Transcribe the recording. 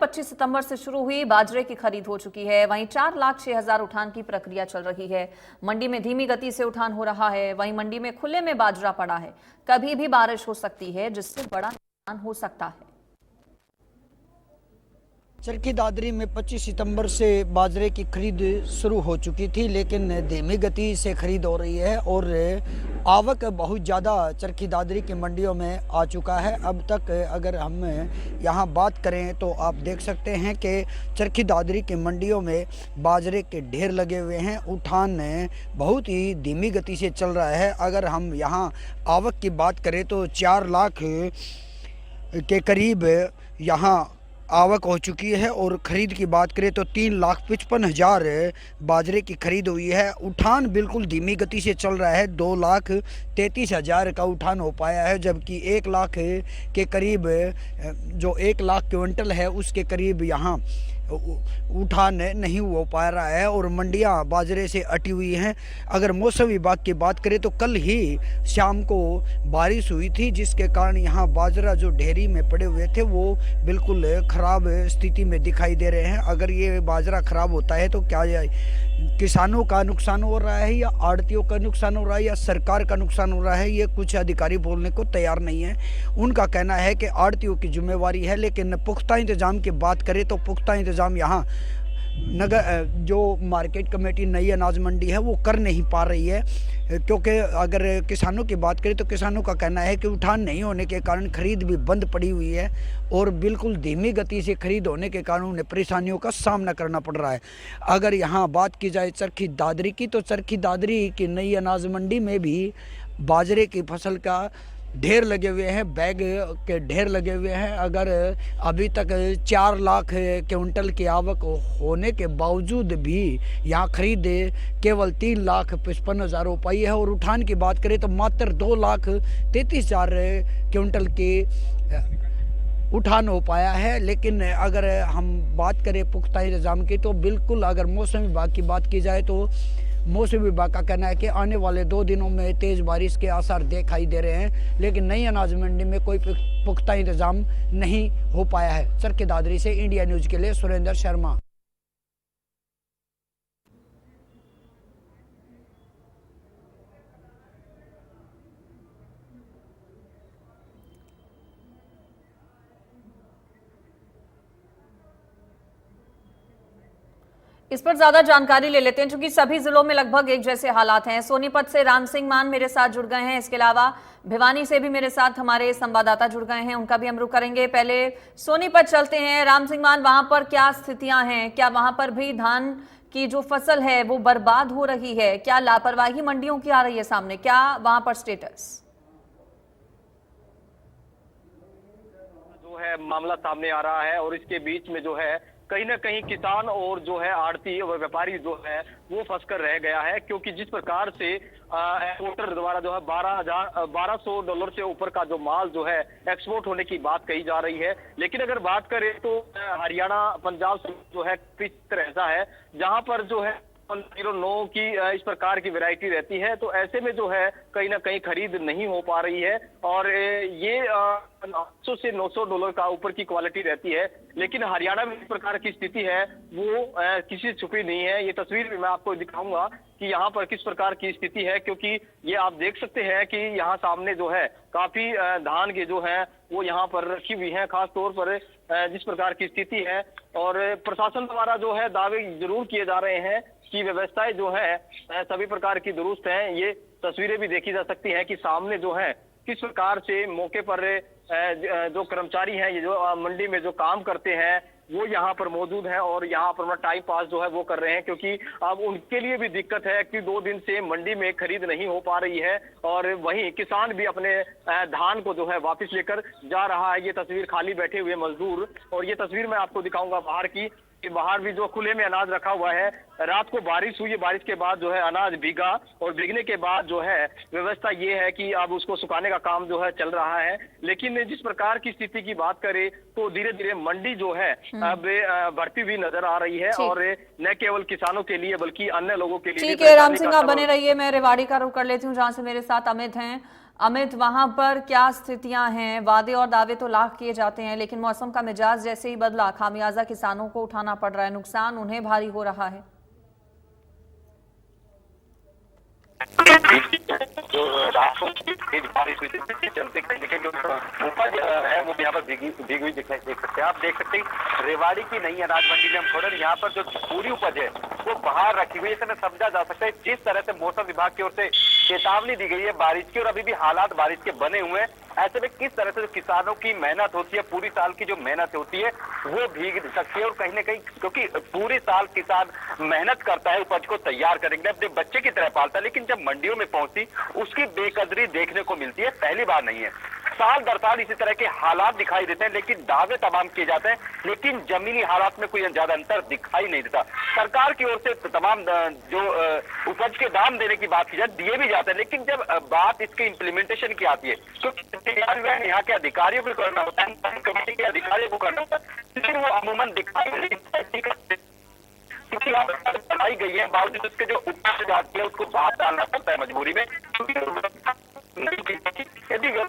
25 सितंबर से शुरू हुई बाजरे की खरीद हो चुकी है। वहीं 4,06,000 उठान की प्रक्रिया चल रही है। मंडी में धीमी गति से उठान हो रहा है। वहीं मंडी में खुले में बाजरा पड़ा है। कभी भी बारिश हो सकती है, जिससे बड़ा नुकसान हो सकता है। चरखी दादरी में 25 सितंबर से बाजरे की खरीद शुरू हो चुकी थी, लेकिन धीमी गति से खरीद हो रही है और आवक बहुत ज़्यादा चरखी दादरी की मंडियों में आ चुका है। अब तक अगर हम यहाँ बात करें तो आप देख सकते हैं कि चरखी दादरी की मंडियों में बाजरे के ढेर लगे हुए हैं। उठान बहुत ही धीमी गति से चल रहा है। अगर हम यहाँ आवक की बात करें तो 4 लाख के करीब यहाँ आवक हो चुकी है और ख़रीद की बात करें तो 3,55,000 बाजरे की खरीद हुई है। उठान बिल्कुल धीमी गति से चल रहा है। 2,33,000 का उठान हो पाया है, जबकि 1 लाख के करीब जो 1 लाख क्विंटल है उसके करीब यहाँ उठान नहीं हो पा रहा है और मंडियां बाजरे से अटी हुई हैं। अगर मौसम विभाग की बात करें तो कल ही शाम को बारिश हुई थी, जिसके कारण यहाँ बाजरा जो ढेरी में पड़े हुए थे वो बिल्कुल ख़राब स्थिति में दिखाई दे रहे हैं। अगर ये बाजरा ख़राब होता है तो क्या किसानों का नुकसान हो रहा है या आड़तियों का नुकसान हो रहा है या सरकार का नुकसान हो रहा है, ये कुछ अधिकारी बोलने को तैयार नहीं है। उनका कहना है कि आड़तियों की जिम्मेवारी है, लेकिन पुख्ता इंतजाम की बात करें तो पुख्ता इंतजाम यहाँ नगर जो मार्केट कमेटी नई अनाज मंडी है वो कर नहीं पा रही है। क्योंकि अगर किसानों की बात करें तो किसानों का कहना है कि उठान नहीं होने के कारण खरीद भी बंद पड़ी हुई है और बिल्कुल धीमी गति से खरीद होने के कारण उन्हें परेशानियों का सामना करना पड़ रहा है। अगर यहाँ बात की जाए चरखी दादरी की, तो चरखी दादरी की नई अनाज मंडी में भी बाजरे की फसल का ढेर लगे हुए हैं, बैग के ढेर लगे हुए हैं। अगर अभी तक 4 लाख क्विंटल की आवक होने के बावजूद भी यहाँ खरीद केवल 3,55,000 हो पाई है और उठान की बात करें तो मात्र 2,33,000 क्विंटल के उठान हो पाया है। लेकिन अगर हम बात करें पुख्ता इंतजाम की तो बिल्कुल, अगर मौसम विभाग की बात की जाए तो मौसम विभाग का कहना है कि आने वाले 2 दिनों में तेज़ बारिश के आसार दिखाई दे रहे हैं, लेकिन नई अनाज मंडी में कोई पुख्ता इंतजाम नहीं हो पाया है। चरखी दादरी से इंडिया न्यूज़ के लिए सुरेंद्र शर्मा। इस पर ज्यादा जानकारी ले लेते हैं, क्योंकि सभी जिलों में लगभग एक जैसे हालात हैं। सोनीपत से राम सिंह मान मेरे साथ जुड़ गए हैं। इसके अलावा भिवानी से भी मेरे साथ हमारे संवाददाता जुड़ गए हैं, उनका भी हम रुख करेंगे। पहले सोनीपत चलते हैं। राम सिंह मान, वहां पर क्या स्थितियां हैं? क्या वहां पर भी धान की जो फसल है वो बर्बाद हो रही है? क्या लापरवाही मंडियों की आ रही है सामने? क्या वहां पर स्टेटस जो है मामला सामने आ रहा है और इसके बीच में जो है कहीं ना कहीं किसान और जो है आड़ती और व्यापारी जो है वो फंसकर रह गया है, क्योंकि जिस प्रकार से एक्सपोर्टर द्वारा जो है $1,200 से ऊपर का जो माल जो है एक्सपोर्ट होने की बात कही जा रही है। लेकिन अगर बात करें तो हरियाणा पंजाब से जो है किस ऐसा है जहां पर जो है 9 की इस प्रकार की वैरायटी रहती है, तो ऐसे में जो है कहीं ना कहीं खरीद नहीं हो पा रही है और ये $800 से $900 का ऊपर की क्वालिटी रहती है। लेकिन हरियाणा में इस प्रकार की स्थिति है वो किसी से छुपी नहीं है। ये तस्वीर भी मैं आपको दिखाऊंगा कि यहाँ पर किस प्रकार की स्थिति है, क्योंकि ये आप देख सकते हैं कि यहाँ सामने जो है काफी धान के जो है वो यहाँ पर रखी हुई है, खास तौर पर जिस प्रकार की स्थिति है। और प्रशासन द्वारा जो है दावे जरूर किए जा रहे हैं कि व्यवस्थाएं जो है सभी प्रकार की दुरुस्त हैं। ये तस्वीरें भी देखी जा सकती हैं कि सामने जो है किस प्रकार से मौके पर जो कर्मचारी हैं, ये जो मंडी में जो काम करते हैं वो यहाँ पर मौजूद हैं और यहाँ पर अपना टाइम पास जो है वो कर रहे हैं, क्योंकि अब उनके लिए भी दिक्कत है कि 2 दिन से मंडी में खरीद नहीं हो पा रही है और वहीं किसान भी अपने धान को जो है वापस लेकर जा रहा है। ये तस्वीर खाली बैठे हुए मजदूर, और ये तस्वीर मैं आपको दिखाऊंगा बाहर की, कि बाहर भी जो खुले में अनाज रखा हुआ है। रात को बारिश हुई, बारिश के बाद जो है अनाज भीगा और भीगने के बाद जो है व्यवस्था ये है कि अब उसको सुखाने का काम जो है चल रहा है। लेकिन जिस प्रकार की स्थिति की बात करें तो धीरे धीरे मंडी जो है अब बढ़ती हुई नजर आ रही है और न केवल किसानों के लिए बल्कि अन्य लोगों के लिए। ठीक है राम सिंह, आप बने रहिए। मैं रेवाड़ी का रुख कर लेती हूँ जहाँ से मेरे साथ अमित हैं। अमित, वहां पर क्या स्थितियां हैं? वादे और दावे तो लाख किए जाते हैं, लेकिन मौसम का मिजाज जैसे ही बदला, खामियाजा किसानों को उठाना पड़ रहा है, नुकसान उन्हें भारी हो रहा है। जो रातों की तेज बारिश हुई थी, चलते देखेंगे उपज है वो यहाँ पर भीगी हुई देख सकते हैं। आप देख सकते हैं रेवाड़ी की नई अनाज मंडी में हम थोड़े यहाँ पर जो पूरी उपज है वो बाहर रखी हुई है। इसमें समझा जा सकता है जिस तरह से मौसम विभाग की ओर से चेतावनी दी गई है बारिश की, और अभी भी हालात बारिश के बने हुए हैं, ऐसे में किस तरह से जो किसानों की मेहनत होती है, पूरी साल की जो मेहनत होती है वो भीग सकती है। और कहीं ना कहीं क्योंकि पूरी साल किसान मेहनत करता है उपज को तैयार करेंगे, अपने बच्चे की तरह पालता है, लेकिन जब मंडियों में पहुंचती उसकी बेकदरी देखने को मिलती है। पहली बार नहीं है, साल दर साल इसी तरह के हालात दिखाई देते हैं, लेकिन दावे तमाम किए जाते हैं, लेकिन जमीनी हालात में कोई ज्यादा अंतर दिखाई नहीं देता। सरकार की ओर से तमाम जो उपज के दाम देने की बात की जाए, दिए भी जाते हैं, लेकिन जब बात इसके इम्प्लीमेंटेशन की आती है तो यहाँ के अधिकारियों को करना होता है, कमेटी के अधिकारियों को करना होता है, लेकिन वो अमूमन दिखाई नहीं देता। बनाई गई है, बावजूद उसके जो उपज जाती है उसको बाहर डालना पड़ता है मजबूरी में, क्योंकि यदि